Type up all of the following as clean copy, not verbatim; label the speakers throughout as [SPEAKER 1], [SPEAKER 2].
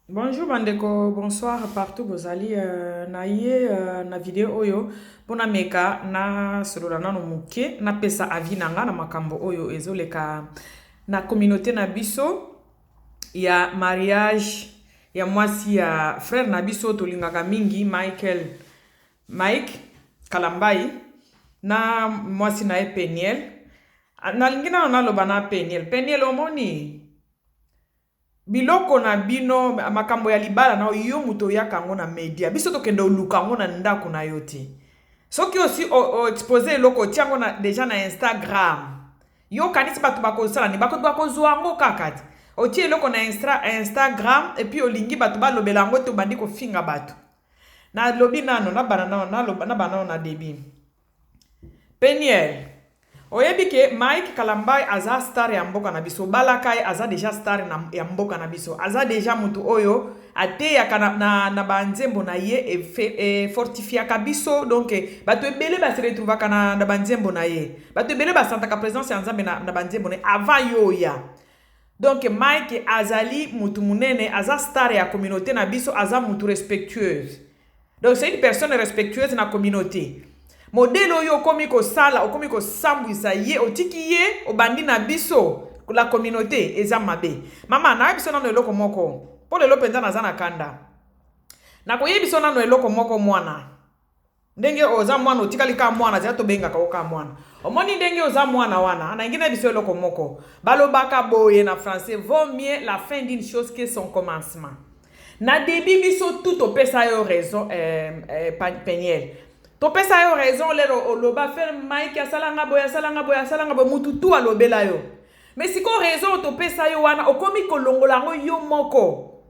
[SPEAKER 1] Bonjour bandeko, bonsoir partout bozali na ye na video oyo mpona meka na solola nano moke na pesa avi na nga na makambo oyo ezoleka na communauté na biso ya mariage ya mwasi ya frère na biso tolingaka mingi Mike Kalambai na mwasi na ye Peniel. Nalingi nano naloba na Peniel omoni biloko na bino makambo ya libala na yo muto yaka ngo na media biso tokende oluka ngo na ndako na yo te soki aussi o expose eloko tiango na déjà na Instagram yo kanisi bato bakosala ni bakozwa ngo kaka te otie eloko na Instagram et puis olingi bato balobela ngo te obandi kofinga bato na lobi nano na bana na debi Peniel oyebi ke Mike Kalambai aza star ya mboka na biso balakai aza deja star ya mboka na biso aza deja mutu oyo ateyaka na banzembo na ye fortifiaka biso donc bato ebele base retrouvaka na banzembo na ye bato ebele basantaka présence ya nzambe na banzembo na ye avant yoya donc Mike azali mutu munene aza star ya communauté na biso aza mutu respectueuse donc c'est une personne respectueuse na communauté modèle oyo okomi kosala okomi kosambwisa ye otiki ye obandi na biso la communauté eza mabe mama na biso nano eloko moko po lelo penza naza na kanda na koyebiso nano eloko moko mwana ndenge oza mwana otikali ka mwana zya tobengaka oka mwana omoni ndenge oza mwana wana na ngina biso eloko moko balobaka boye na français vaut mieux la fin d'une chose que son commencement na debi biso tout opesa yo raison Peniel topesa yo raison lero oloba faire Mike asalanga boya mutu tu alobela yo mais siko raison topesa yo wana okomi kolongola ngo yo moko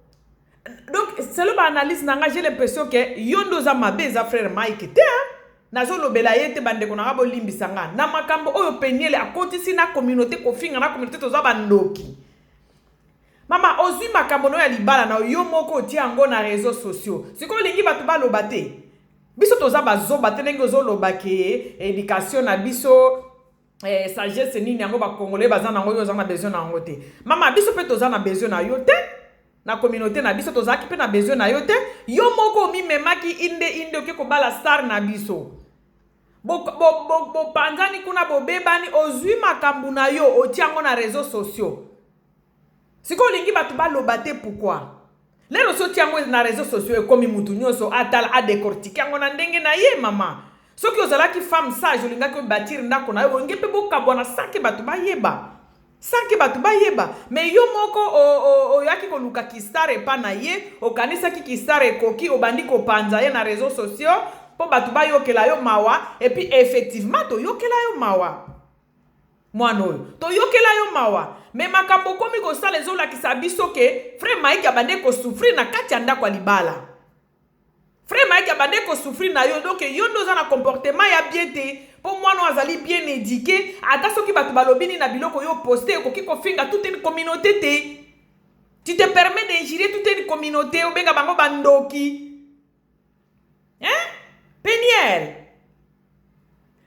[SPEAKER 1] donc c'est le analyse nanga j'ai l'impression que yo ndoza mabe za frère Mike te nazo lobela ye te bandeko na bo limbisa nga na makambo oyo Peniel akotisi na communauté kofinga na communauté toza bandoki mama ozwi makambo no ya libala na yo moko otia ngo na réseaux sociaux siko lingi batu baloba te biso toza bazoba te ndenge ozoloba ke éducation na biso sagesse nini yango bakongolais baza nango yo oza na besoin na yango te mama biso mpe toza na besoin na yo te na communauté na biso tozalaki mpe na besoin na yo te yo moko omimemaki inde oke kobala star na biso bopanzani kuna bobebani ozwi makambo na yo otiango na réseaux sociaux siko olingi bato baloba te pourquoi lero soti yango na réseaux sociaux ekomi mutu nyonso atala adecortique yango na ndenge na ye mama soki ozalaki femme sage olingaki obatir ndako na yo onge mpe bokabwana sanke bato bayeba mais yo moko oyaki koluka kistar epa na ye okanisaki kistar ekoki obandi kopanza ye na réseaux sociaux mpo bato bayokela yo mawa epuis effectivement toyokela yo mawa mwana oyo toyokela yo mawa me makambo komi kosala ezolakisa biso ke frère Mike abande kosouffrir na kati ya ndako ya libala frère Mike abande kosouffrir na yo donc yo ndoza na comportement ya bien te mpo mwana azali bien éduqué ata soki bato balobini na biloko yo poste okoki kofinga toute une communauté te tu te permets d'injurer toute une communauté obenga bango bandoki Peniel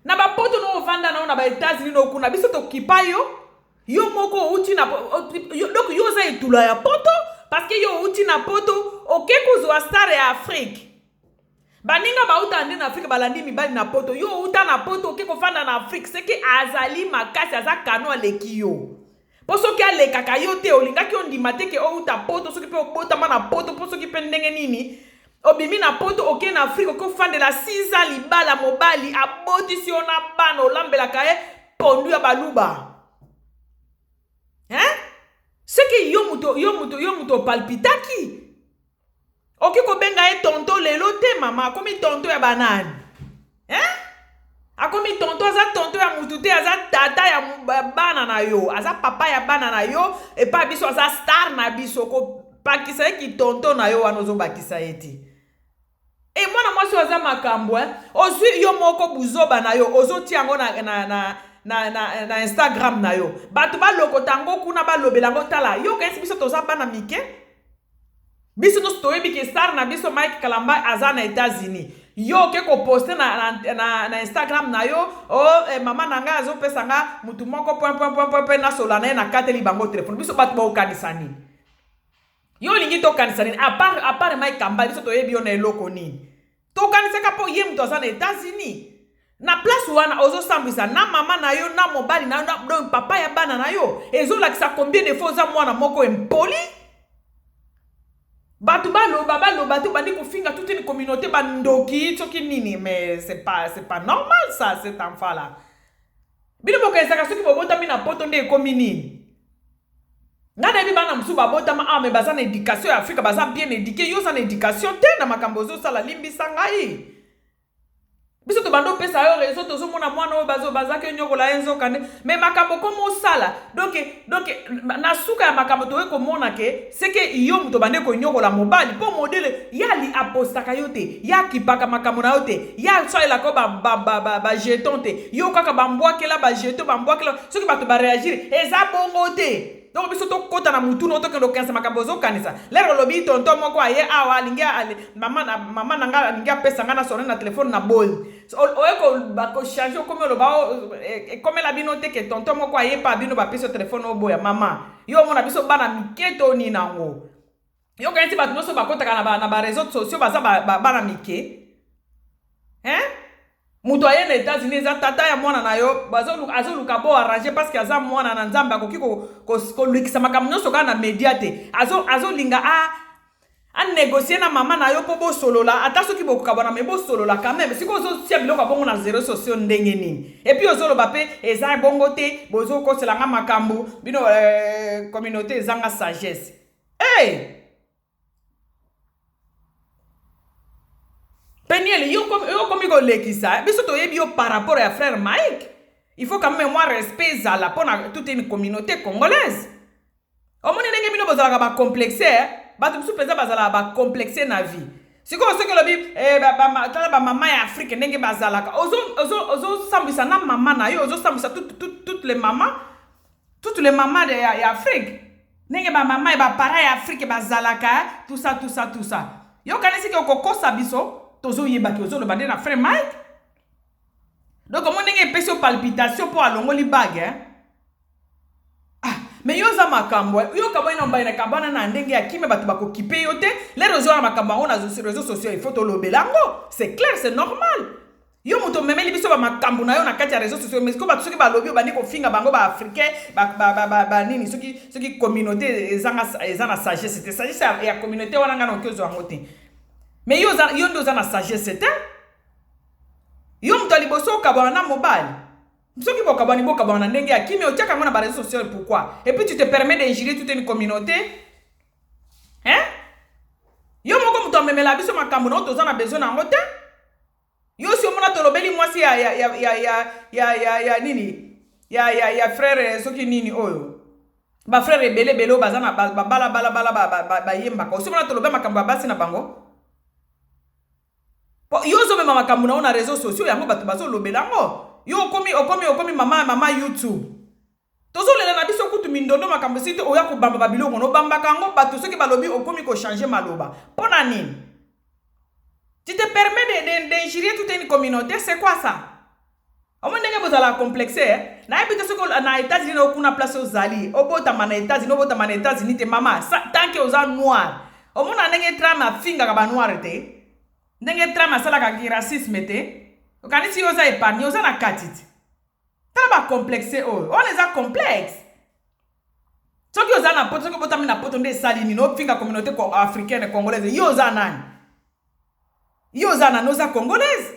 [SPEAKER 1] na bapoto no ovanda na ba États-Unis no kuna biso tokipa yo moko uti na donc yo za etula ya poto parce que yo uti na poto oke kozwa star ya Afrique baninga bauta ande na Afrique balandi mibali na poto yo uta na poto oke kofanda na Afrique c'est que azali makasi aza kano aleki yo po soki alekaka yo te olingaki ondima te ke outa poto soki pe obotama na poto po soki pe ndenge nini obimi na poto oke na Afrique oke ofandela 6 ans libala mobali abotisi yo na bana olambelaka ye pondu ya baluba c'est que yo muto palpitaki oke kobenga ye tonto lelo te mama akomi tonto ya banani akomi tonto aza tonto ya mutu te aza tata ya bana na yo aza papa ya bana na yo epa biso aza star na biso kopakisa ye ki tonto na yo wana ozobakisa ye te mwana mwasi aza makambo ozwi yo moko buzoba na yo ozotia yango na Instagram na yo bato balokota ngo kuna balobela ngo tala yo kesi biso toza bana mike biso no toyebi ke star na biso Mike Kalambai aza na États-Unis yo ke ko poster na Instagram na yo mama nanga azopesa nga mutu moko point na solana na kateli bango téléphone biso bato ba okanisani Yo lingi to kanisa nini à part Mike Kamba biso to yebi yo na eloko nini. To kanisa ka po ye muto za na États-Unis. Na place wana ozo sambisa na mama na yo na mobali na yo na papa ya bana na yo. Ezo lakisa combien de fois za mwana moko impoli. Batu batu bandi kofinga toute une communauté bandoki soki nini mais c'est pas normal ça cet enfant là. Bino boka esaka soki bobota mina poto nde komi nini. Ngana bi bana musu babota ma mais baza na éducation ya Afrika baza bien éduqué yo za na éducation te na makambo zo sala limbi sangai. Biso to bando pesa yo rezo to zo mona mwana o baza ke nyoko la enzo kane mais makambo komo sala donc na suka ya makambo to ko mona ke c'est que yo muto bande ko nyoko la mobali po modele ya li apostaka yote ya kipaka makambo na yote ya so la ko ba jeton te yo kaka ba mbwakela ba jeton ba mbwakela soki bato ba réagir eza bongo te. Donc biso to kota na mutu no to ke lokanisa makambo zo kanisa lero lobi tonton moko aye awa lingia mama nanga lingia pesa ngana sonne na téléphone na bol oyeko ba ko changer comme lo ba comme la bino te ke tonton moko aye pa bino ba pesa téléphone oboya mama yo mona biso bana miketo ni nango yo kanisi ba no so ba kota na ba réseaux sociaux baza bana mike mutu aye na États-Unis za tata ya mwana na yo azoluka bo arranger parce que aza mwana na nzambe akoki ko lukisa makambo nyonso kaka na media te azolinga a négocier na mama na yo po bo solola ata soki bokoka bana me bo solola quand même siko ozotia biloko bongo na réseaux sociaux ndenge nini et puis ozoloba pe eza bongo te bozo koselanga makambo bino communauté ezanga sagesse Peniel, yo comme go lekisa, biso to yebi yo par rapport à frère Mike. Il faut quand même moi respect za la pour toute une communauté congolaise. Au moins ndenge bino bozala ba complexé, ba tu pesa bazala ba complexé na vie. Siko soko lobi ba mama ya Afrique ndenge bazala ka. Ozo sambisa na mama na yo, ozo sambisa toutes les mamans de Afrique. Ndenge ba mama e ba para ya Afrique bazala ka, tout ça. Yo kanisi ke okokosa biso tozo yeba ki ozo le bande na frère Mike. Donc comment nenge pesi palpitation pour alongoli bague mais yo za makambo yo kabo ina mbaina kabana na ndenge ya kime batu bako kipe yo te les réseaux na makambo on a sur réseaux sociaux il faut to lobelango c'est clair c'est normal yo muto memeli biso ba makambo na yo na kati ya réseaux sociaux mais ko batu soki ba lobi bandi ko finga bango ba africain ba nini soki communauté ezanga sagesse c'était sagesse ya communauté wana ngana okezo angote mais yo ndo za na sagesse c'était yo mto liboso kabana na mobile soki bokabani bokabana ndenge ya kimi otiaka ngona ba réseaux sociaux pourquoi et puis tu te permets d'injurer toute une communauté yo moko mto memela biso makambo na toza na besoin na ngote yo si omona tolobeli mwasi ya nini ya frère soki nini oyo ba frère bele baza na bala yemba ko si omona tolobeli makambo basi na bango yo zo mema makambo na réseaux sociaux yango bato bazo lobelango yo okomi mama YouTube tozo lela na biso kutu mindondo makambo site oya ko bamba babiloko no bamba kango bato soki balobi okomi ko changer maloba pona nini tu te permets d'injurer toute une communauté c'est quoi ça au moins ndenge bozala complexé na ebite soko na États-Unis no kuna place ozali obota na États-Unis te mama tant que oza noir au moins ndenge trama finga ka ba noir te ndenge trama sala ka racisme te okanisi yoza épargne yoza na katiti tala ba complexé on les a complexe soki yoza na poto soki botami na poto nde salini no finga communauté africaine congolaise yoza nani yoza na noza congolaise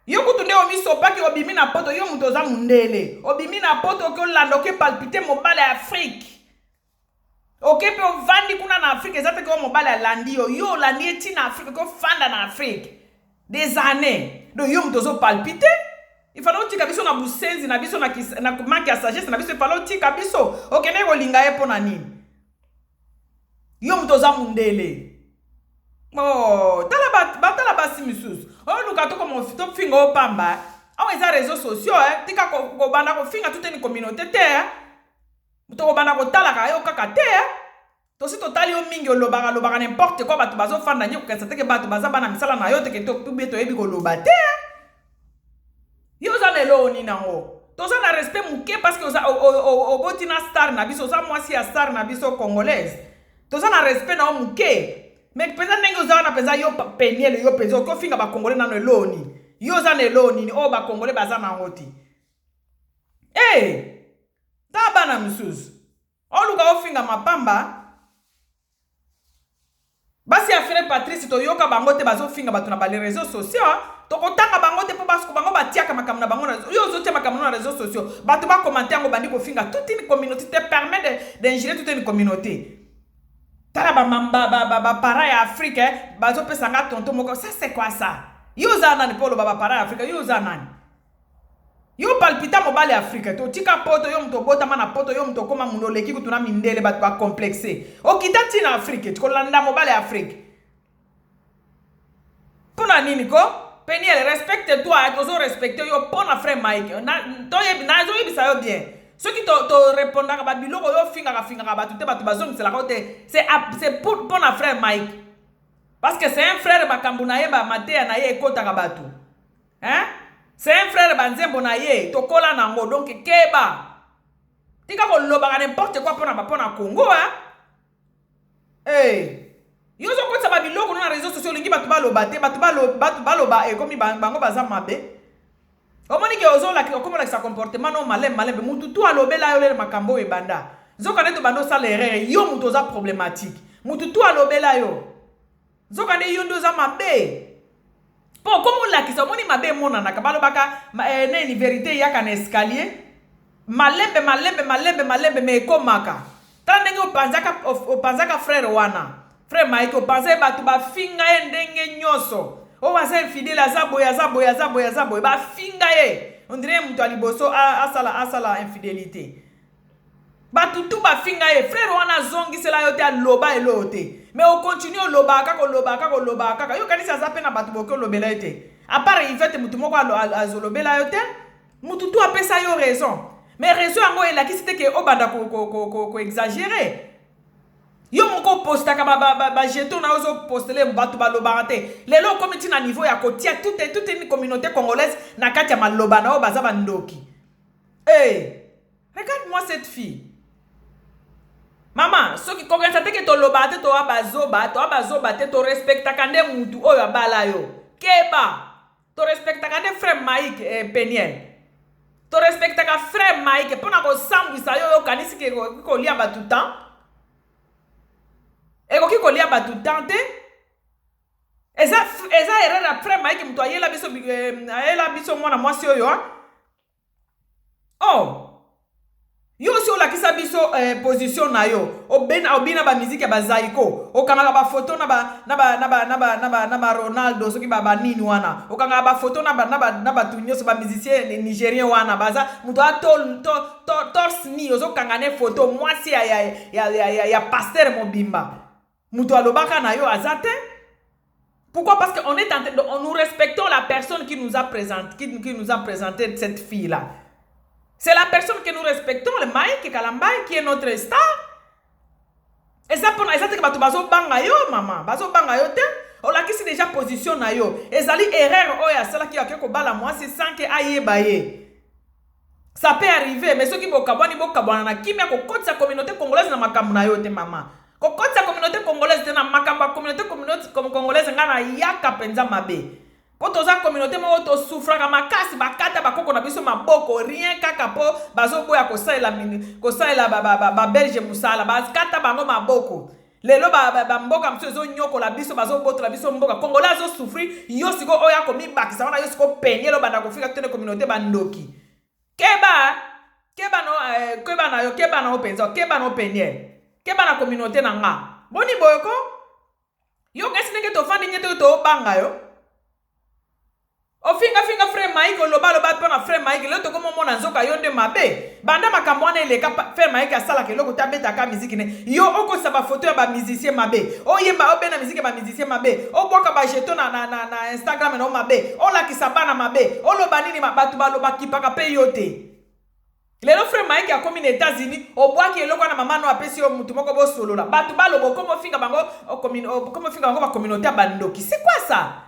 [SPEAKER 1] yo kutu nde omiso paki obimi na poto yo muto za mundele obimi na poto ko lando ke palpiter mobile Afrique OK pe ovandi kuna na Afrique ezate ko mobile landi yo landi eti na Afrique ko fanda na Afrique des années donc yo muto palpiter il fallait tika biso na busenzi na biso na manque ya sagesse na biso il fallait tika biso OK ne ko linga e pona nini yo muto za mundele tala basi misusu luka to comme to finga opamba awa eza réseaux sociaux tika ko banda ko finga toute une communauté te to banda ko tala ka yo kaka te to si totali yo mingi lobaka n'importe quoi bato bazo fanda nyi ko kasa te ke bato baza bana misala na yo te ke to beto yebi ko loba te yo za lelo ni nango toza na respect muke parce que oboti na star na biso oza mwasi ya star na biso congolaise toza na respect na muke mais penza ndenge oza na penza yo peniele yo penza okofinga bakongole nano eloni yo oza na eloni oyo bakongole baza nango ti ta bana mosusu oluka ofinga mapamba basi ya frère Patrice toyoka bango te bazofinga bato na bale réseaux sociaux tokotanga bango te po basko bango batiaka makambo na bango yo ozotia makambo na réseaux sociaux bato bakomante yango bandi kofinga toute une communauté te permet d'ingérer toute une communauté tala bapara ya Afrique bazopesanga tonto moko ça c'est quoi ça yo oza nani po oloba bapara ya Afrique yo oza nani yo palpita mobali Afrique totika poto yo muto botama na poto yo muto koma muno leki kutuna mindele bato ba complexé okita tina Afrique tikolanda mobali Afrique pona nini ko Peniel respecte toi tozo respecte yo pona frère Mike to yebi zo yebi sa yo bien ceux qui to répondaka ba biloko yo finga bato te bato bazongi c'est la côté c'est pour pona frère Mike parce que c'est un frère makambu na ye ba matea na ye ekotaka bato hein. C'est un frère banzembo na ye tokola nango donc keba tika ko loba n'importe quoi pona Congo hein yo zo ko tsaba biloko na réseaux sociaux lingi batu baloba te batu baloba comme bango baza mabe omoni ke ozo la comme la sa comportement non malembe mutu tu alobela yo le makambo e banda zo kaneto bando sala erreur yo mutu za problématique mutu tu alobela yo zo kane yo ndo za mabe. Bon, comme on l'a dit, on a dit que vérité yaka na escalier. Malembe, mais comme maka. Tant que panzaka frère wana. Frère Mike, panzaka batu ba finga ye ndenge nyoso. O wasa infidèle azaboya. Ba finga ye. On dirait mutu aliboso asala infidélité. Batu tout ba finga ye. Frère wana zongi sela yote aloba elote. Mais on continue au loba kaka yo kanisa zape na batu boko lobela yote à part Yvette mutu moko azolobela yote mutu tu apesa yo raison mais raison yango ela ki c'était que obanda ko exagérer yo moko postaka ba jeton na ozo posteler batu ba loba te lelo comme tu na niveau ya kotia toute une communauté congolaise na kati ya maloba na o baza bandoki regarde-moi cette fille. Maman, ceux qui connaissent que to lobate to abazoba te to respecta kande mutu oyo abala yo. Keba. To respecta kande frère Mike Peniel. To respecta ka frère Mike pona ko sambisa yo kanisi ke ko lia ba tout temps. E ko ki ko lia ba tout temps te. Eza erreur frère Mike mutu ayela biso mwana mwasi oyo. Oh. Yo si o la kisa biso position na yo obina ba musique ya bazaiko okanga ba photo na ba Ronaldo soki ba nini wana okanga ba photo na ba tunyoso ba musicien nigérien wana baza muto torse ni ozokanga ne photo mwasi ya pasteur mobimba muto alobaka na yo azate. Pourquoi? Parce que nous respectons la personne qui nous a présenté cette fille là. C'est la personne que nous respectons, le Mike Kalambai, qui est notre star. Et ça, pour ça, que bazo banga yo, maman. Bazo banga yo, on l'a qui c'est déjà position na yo. Et ça, erreur, oh, ya, celle qui a quelque bala, moi, c'est sans que aïe baye. Ça peut arriver, mais ceux qui bokabwana na kimia, ko kote sa communauté congolaise na makambu na yo, te maman. Ko kote sa communauté congolaise, te na makambu, communauté congolaise, ngana yaka penza mabe. Pour la communauté, moi, souffre à ma casse, bakata, bakoko na biso maboko, rien kaka po, bazo boya kosa la belge musala, bakata bango maboko. Lelo mboka msezo nyoko la biso bazo boto la biso mboka. Congolais zo souffrir, yo siko oya komi bakisa wana yo siko penye lo banda kofika tene communauté bandoki. Keba na openza, keba na penye. Keba na communauté na nga. Boni boyoko? Yo kesi neke to fandi nyete to banga yo. O finga frère Mike loba pona frère Mike le to comme mon nzoka yonde mabe banda makambo wana ele ka frère Mike asala ke loko tabeta ka musique ne yo oko sa ba photo ya ba musicien mabe o yemba o bena musique ba musicien mabe o boka ba jeton na Instagram na mabe o la kisabana mabe o loba nini mabatu ba loba kipaka pe yote lelo frère Mike a comme aux États-Unis o boa ke loko na mama no apesi o mutu moko bo solo la batu ba lobo comme finga bango comme finga bango ba communauté bandoki c'est quoi ça?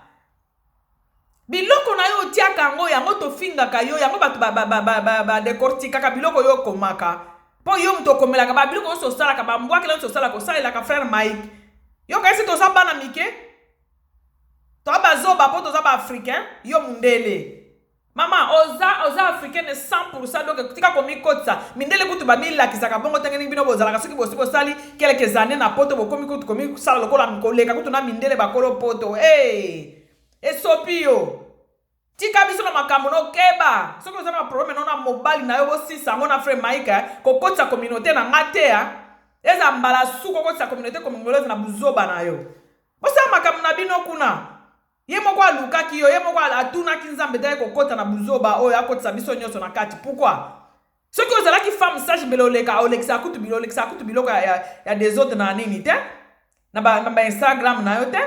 [SPEAKER 1] biloko na yo otiaka yango yango tofingaka yo yango bato badekortikaka biloko yo okomaka mpo yo moto okomelaka babiloko nyonso osalaka bambwakela nyonso osalaka osalelaka frère Mike yoka esi toza bana mike toza bazoba mpo toza baafricain yo mundele mama oza africaine 100% donc tika komikotisa mindele kutu bamilakisaka bongo ndenge nini bino bozalaka soki bosi bosali quelques années na poto bokomi kutu komisala lokola koleka kutu na mindele bakolo poto esopi yo tika biso na makambo nokeba soki oza na problème na mobali na yo bosisa yango na frère Mike kokotisa communauté na nga te eza mbala su kokotisa communauté congolaise na buzoba na yo bosala makambo na bino kuna ye moko alukaki yo ye moko atunaki nzambe te kokota na buzoba oyo akotisa biso nyonso na kati pourquoi soki ozalaki femme sage mbele olekisa kutu biloko ya des autres na nini te na ba Instagram na yo te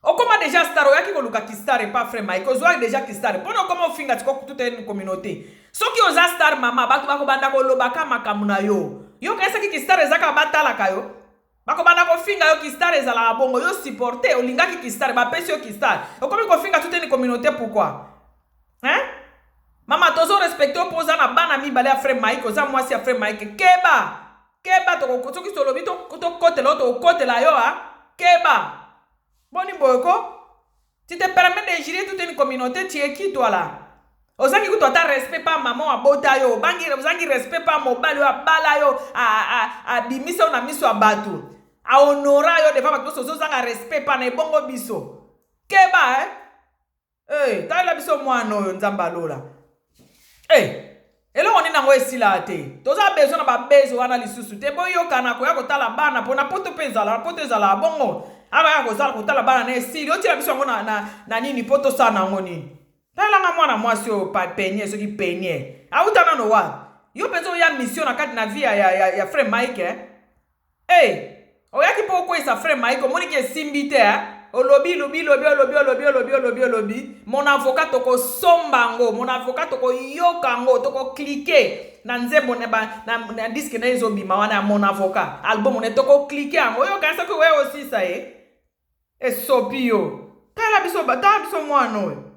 [SPEAKER 1] okoma deja star oyaki koluka kistar pas frère Mike ozwaki deja kistar mpona okoma ofinga tiko toute une communauté soki oza star mama bato bakobanda kolobaka makambo na yo yo kaisaki kistar ezaka batalaka yo bakobanda kofinga yo kistar ezalaka bongo yo supporte olingaki kistar bapesi yo kistar okomi kofinga toute une communauté pourquoi mama tozo respecte opoza na bana mibale ya frère Mike oza mwasi ya frère Mike keba soki tolobi tokotela yo tokotela yo keba boni boyoko tu te permets de gérer toute une communauté tu es qui toi là ozangi kutu ata respect pa maman abota yo ozangi respect pa mobali yo abala yo abimisa yo na miso ya bato ahonora yo defa bato nyonso ozozanga respect pa na ebongo biso keba talela biso mwana oyo nzambe alola eloko nini yango esila te toza besoin na babezo wana lisusu te boyokana koya kotala bana mpona poto mpe ezala poto ezala bongo abaya kozala kotala bana na esili otila biso yango na nini mpo tosala nango nini talelanga mwana mwasi oyo penye soki penye auta nano wapi yo mpenza oya mission na kati na vie ya frère Mike oyaki mpo okweyisa frère Mike omoniki esimbi te olobi mon avocat tokosomba yango mon avocat tokoyoka yango tokoklike na nzembo na diske na ezobima wana ya mon avocat album ne tokoklike yango oyoka soki oye osisa esopi yo tala biso mwana oyo